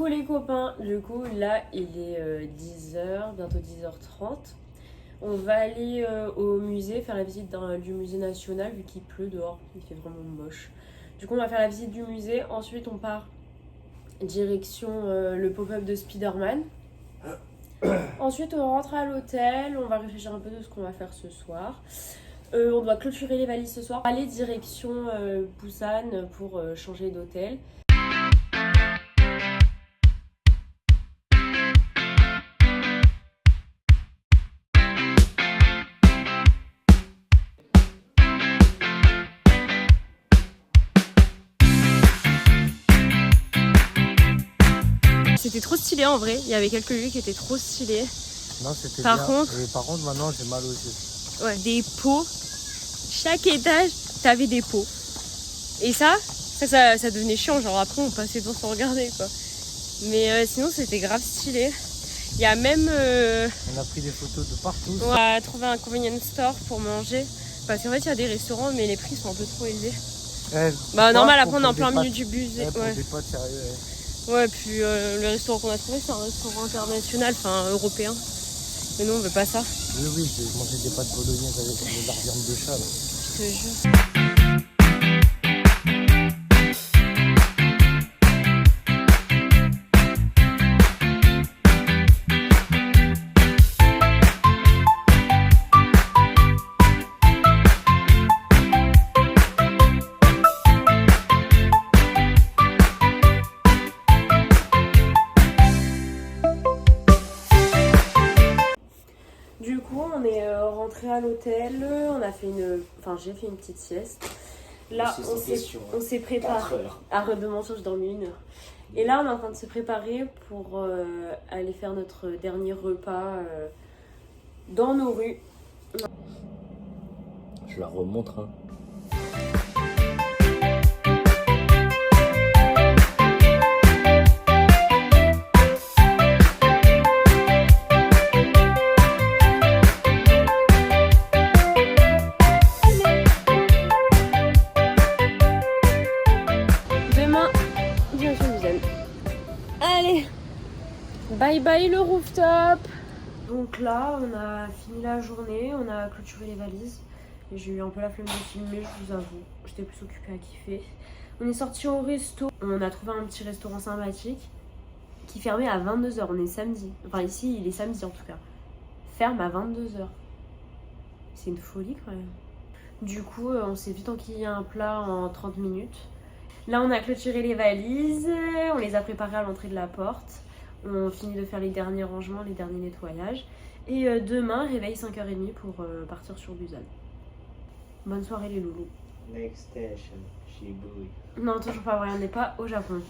Coucou les copains, du coup là il est 10h, bientôt 10h30. On va aller au musée, faire la visite du musée national vu qu'il pleut dehors, il fait vraiment moche. Du coup on va faire la visite du musée, ensuite on part direction le pop-up de Spider-Man. Ensuite on rentre à l'hôtel, on va réfléchir un peu de ce qu'on va faire ce soir. On doit clôturer les valises ce soir, aller direction Busan pour changer d'hôtel. C'était trop stylé en vrai, il y avait quelques lieux qui étaient trop stylés. Non, c'était Par bien. contre, Et par contre, maintenant j'ai mal aux yeux. Ouais, des pots. Chaque étage, t'avais des pots. Et ça devenait chiant. Genre après, on passait devant sans regarder quoi. Mais sinon, c'était grave stylé. Il y a même. On a pris des photos de partout. On a trouvé un convenience store pour manger. Parce qu'en fait, il y a des restaurants, mais les prix sont un peu trop élevés. Bah, normal, après, on est en plein milieu du bus. Pour des potes sérieux. Ouais, puis le restaurant qu'on a trouvé, c'est un restaurant international, enfin européen. Mais nous, on veut pas ça. Oui, j'ai mangé des pâtes bolognaises avec de la viande de chat. Là. Je te jure. Du coup, on est rentré à l'hôtel, j'ai fait une petite sieste. Là, on s'est préparé. Arrête de mentir, j'ai dormi 1 heure. Et là, on est en train de se préparer pour aller faire notre dernier repas dans nos rues. Je la remontre. Hein. Allez, bye bye le rooftop. Donc là, on a fini la journée, on a clôturé les valises. Et j'ai eu un peu la flemme de filmer, je vous avoue. J'étais plus occupée à kiffer. On est sorti au resto. On a trouvé un petit restaurant sympathique qui fermait à 22h. On est samedi. Enfin ici, il est samedi en tout cas. Ferme à 22h. C'est une folie quand même. Du coup, on s'est vite enquillé un plat en 30 minutes. Là, on a clôturé les valises, on les a préparées à l'entrée de la porte. On finit de faire les derniers rangements, les derniers nettoyages. Et demain, réveil 5h30 pour partir sur Busan. Bonne soirée les loulous. Next station, Shibuya. Non, toujours pas vrai, on n'est pas au Japon.